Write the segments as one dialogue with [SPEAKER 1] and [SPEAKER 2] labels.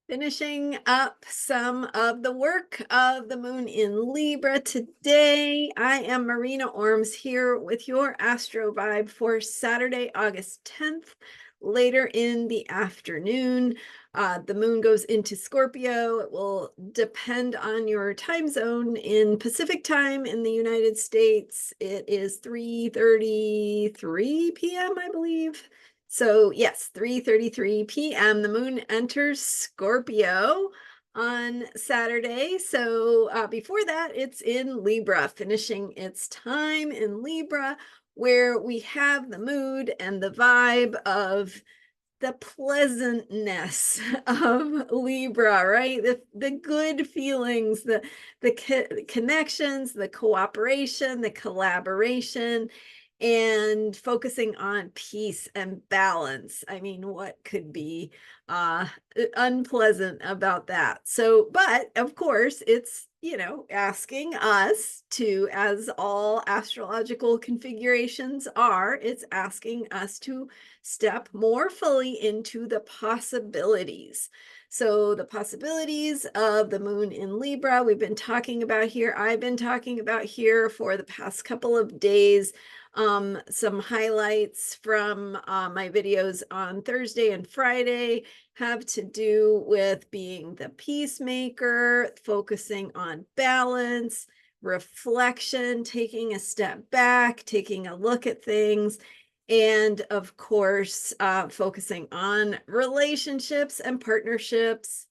[SPEAKER 1] Finishing up some of the work of the moon in Libra today. I am Marina Orms here with your Astro Vibe for Saturday, August 10th. Later in the afternoon, the moon goes into Scorpio. It will depend on your time zone. In Pacific time in the United States, it is 3:33 p.m., I believe. So yes, 3:33 p.m. The moon enters Scorpio on Saturday. So before that, it's in Libra, finishing its time in Libra, where we have the mood and the vibe of the pleasantness of Libra, right? The good feelings, the connections, the cooperation, the collaboration, and focusing on peace and balance. I mean, what could be uh unpleasant about that? So, but of course, it's asking us to, as all astrological configurations are, it's asking us to step more fully into the possibilities. So the possibilities of the moon in Libra, we've been talking about here. I've been talking about here for the past couple of days. Some highlights from my videos on Thursday and Friday have to do with being the peacemaker, focusing on balance, reflection, taking a step back, taking a look at things, and of course, focusing on relationships and partnerships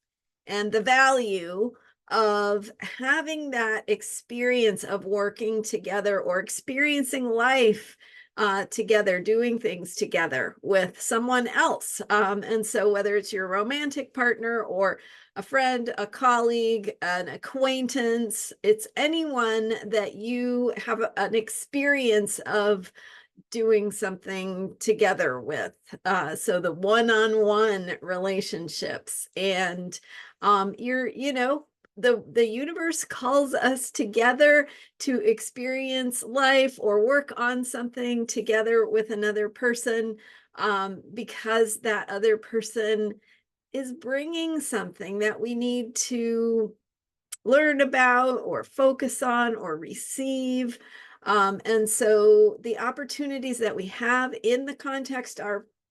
[SPEAKER 1] and the value of having that experience of working together or experiencing life together, doing things together with someone else. And so whether it's your romantic partner or a friend, a colleague, an acquaintance, it's anyone that you have an experience of doing something together with. So the one-on-one relationships, and the universe calls us together to experience life or work on something together with another person, because that other person is bringing something that we need to learn about or focus on or receive. And so the opportunities that we have in the context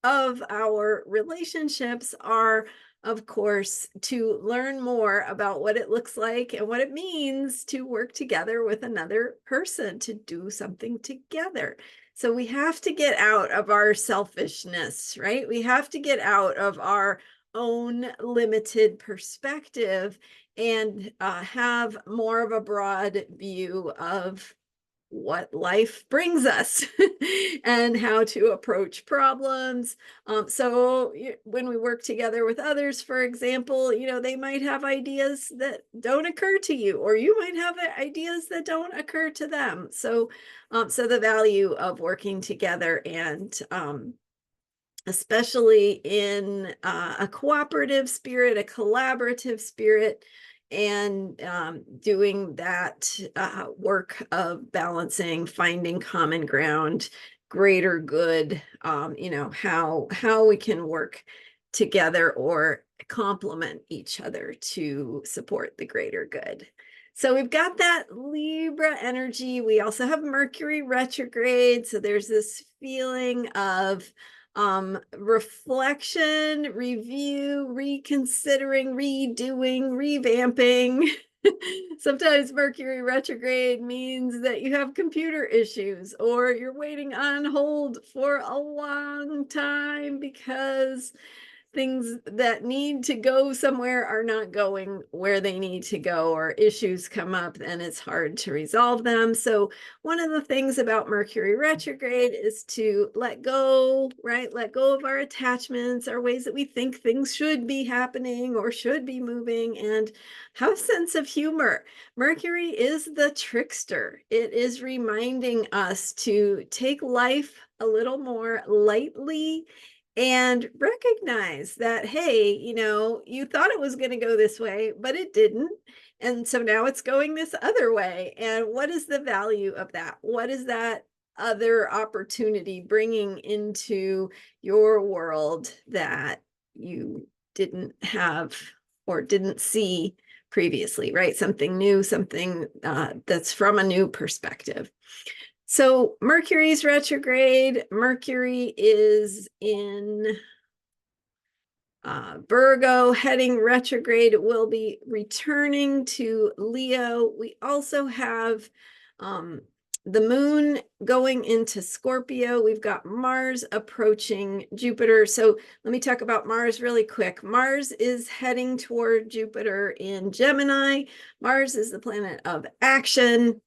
[SPEAKER 1] of our relationships are, of course, to learn more about what it looks like and what it means to work together with another person, to do something together. So we have to get out of our selfishness, right? We have to get out of our own limited perspective and have more of a broad view of what life brings us and how to approach problems. So when we work together with others, for example, they might have ideas that don't occur to you, or you might have ideas that don't occur to them. So, so the value of working together, and especially in a cooperative spirit, a collaborative spirit, and doing that work of balancing, finding common ground, greater good, how we can work together or complement each other to support the greater good. So we've got that Libra energy. We also have Mercury retrograde. So there's this feeling of reflection, review, reconsidering, redoing, revamping. Sometimes Mercury retrograde means that you have computer issues, or you're waiting on hold for a long time because things that need to go somewhere are not going where they need to go, or issues come up and it's hard to resolve them. So one of the things about Mercury retrograde is to let go, right? Let go of our attachments, our ways that we think things should be happening or should be moving, and have a sense of humor. Mercury is the trickster. It is reminding us to take life a little more lightly and recognize that, hey, you thought it was going to go this way, but it didn't. And so now it's going this other way. And what is the value of that? What is that other opportunity bringing into your world that you didn't have or didn't see previously, right? Something new, something that's from a new perspective. So Mercury's retrograde. Mercury is in Virgo, heading retrograde. It will be returning to Leo. We also have the moon going into Scorpio. We've got Mars approaching Jupiter. So let me talk about Mars really quick. Mars is heading toward Jupiter in Gemini. Mars is the planet of action,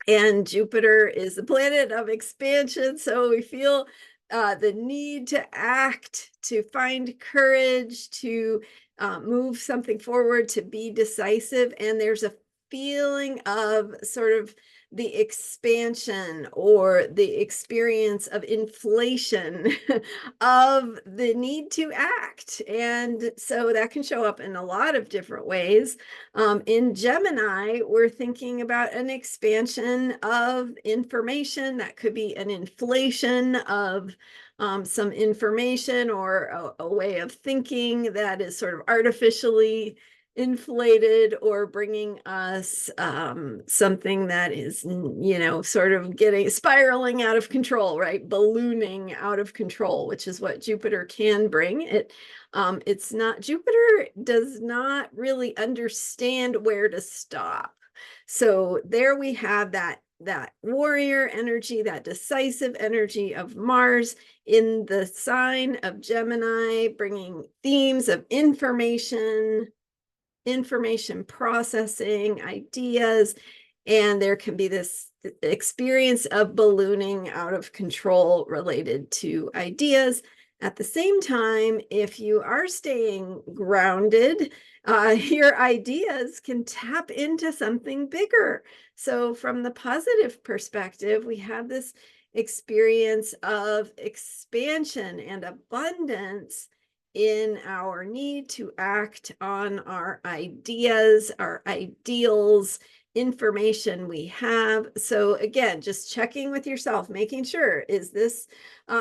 [SPEAKER 1] and Jupiter is the planet of expansion. So we feel the need to act, to find courage, to move something forward, to be decisive. And there's a feeling of sort of the expansion or the experience of inflation of the need to act. And so that can show up in a lot of different ways. In Gemini, we're thinking about an expansion of information. That could be an inflation of some information, or a way of thinking that is sort of artificially inflated, or bringing us something that is, sort of spiraling out of control, right? Ballooning out of control, which is what Jupiter can bring. It's not, Jupiter does not really understand where to stop. So there we have that warrior energy, that decisive energy of Mars in the sign of Gemini, bringing themes of information processing, ideas, and there can be this experience of ballooning out of control related to ideas. At the same time, if you are staying grounded, your ideas can tap into something bigger. So from the positive perspective, we have this experience of expansion and abundance in our need to act on our ideas, our ideals, information we have. So again, just checking with yourself, making sure, is this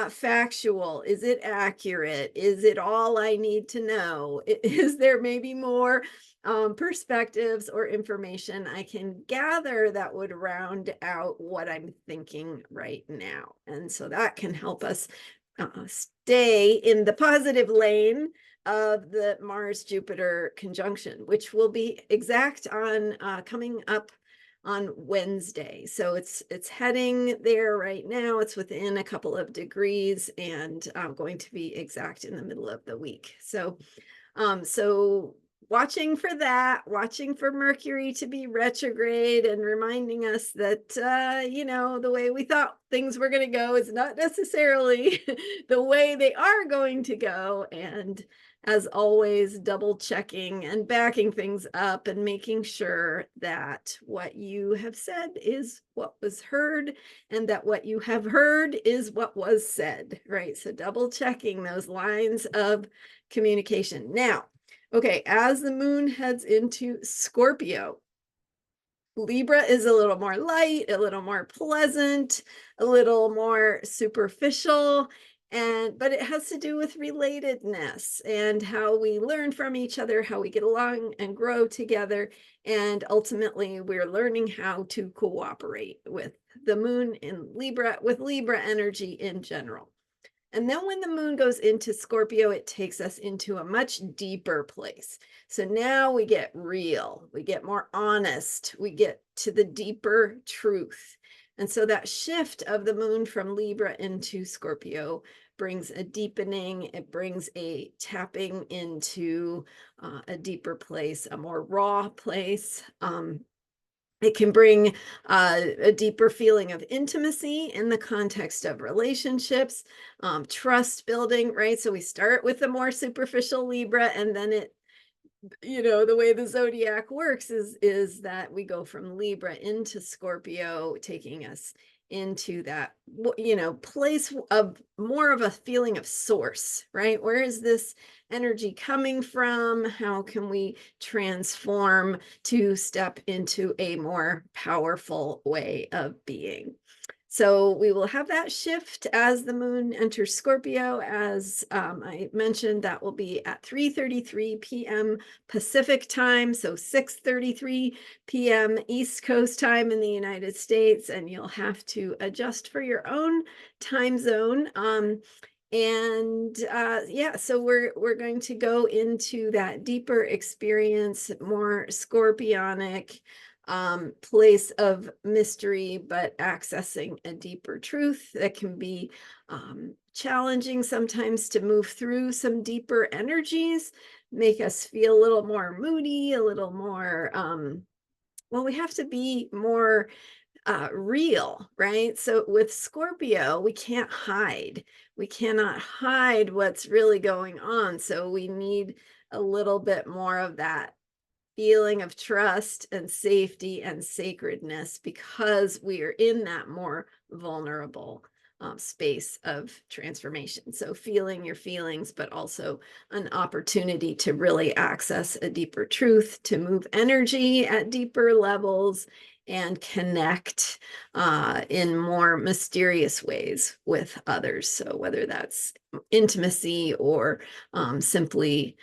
[SPEAKER 1] factual? Is it accurate? Is it all I need to know? Is there maybe more perspectives or information I can gather that would round out what I'm thinking right now? And so that can help us stay in the positive lane of the Mars-Jupiter conjunction, which will be exact on coming up on Wednesday. So it's heading there right now. It's within a couple of degrees, and going to be exact in the middle of the week. So watching for that, watching for Mercury to be retrograde, and reminding us that, the way we thought things were going to go is not necessarily the way they are going to go. And as always, double checking and backing things up and making sure that what you have said is what was heard, and that what you have heard is what was said, right? So double checking those lines of communication. Now, okay, as the moon heads into Scorpio, Libra is a little more light, a little more pleasant, a little more superficial, but it has to do with relatedness and how we learn from each other, how we get along and grow together. And ultimately, we're learning how to cooperate with the moon in Libra, with Libra energy in general. And then when the moon goes into Scorpio, it takes us into a much deeper place. So now we get real, we get more honest, we get to the deeper truth. And so that shift of the moon from Libra into Scorpio brings a deepening, it brings a tapping into a deeper place, a more raw place. It can bring a deeper feeling of intimacy in the context of relationships, trust building, right? So we start with the more superficial Libra, and then it, the way the zodiac works is that we go from Libra into Scorpio, taking us into that, place of more of a feeling of source, right? Where is this energy coming from? How can we transform to step into a more powerful way of being? So we will have that shift as the moon enters Scorpio. As I mentioned, that will be at 3:33 p.m. Pacific time, so 6:33 p.m. East Coast time in the United States, and you'll have to adjust for your own time zone. Yeah, so we're going to go into that deeper experience, more scorpionic place of mystery, but accessing a deeper truth that can be challenging sometimes to move through some deeper energies, make us feel a little more moody, a little more well, we have to be more real, right? So with Scorpio, we can't hide. We cannot hide what's really going on. So we need a little bit more of that feeling of trust and safety and sacredness because we are in that more vulnerable space of transformation. So feeling your feelings, but also an opportunity to really access a deeper truth, to move energy at deeper levels and connect in more mysterious ways with others. So whether that's intimacy or simply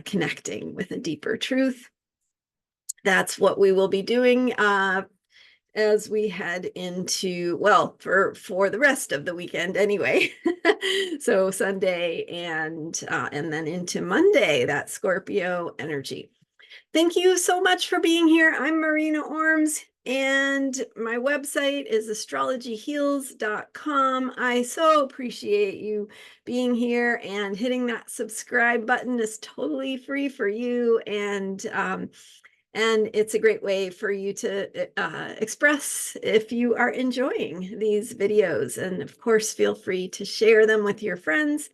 [SPEAKER 1] connecting with a deeper truth, that's what we will be doing as we head into, well, for the rest of the weekend anyway. So Sunday and then into Monday, that Scorpio energy. Thank you so much for being here. I'm Marina Orms, and my website is astrologyheals.com. I so appreciate you being here, and hitting that subscribe button is totally free for you. And it's a great way for you to express if you are enjoying these videos. And of course, feel free to share them with your friends.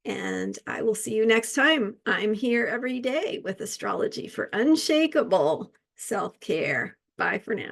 [SPEAKER 1] And I will see you next time. I'm here every day with astrology for unshakable self-care. Bye for now.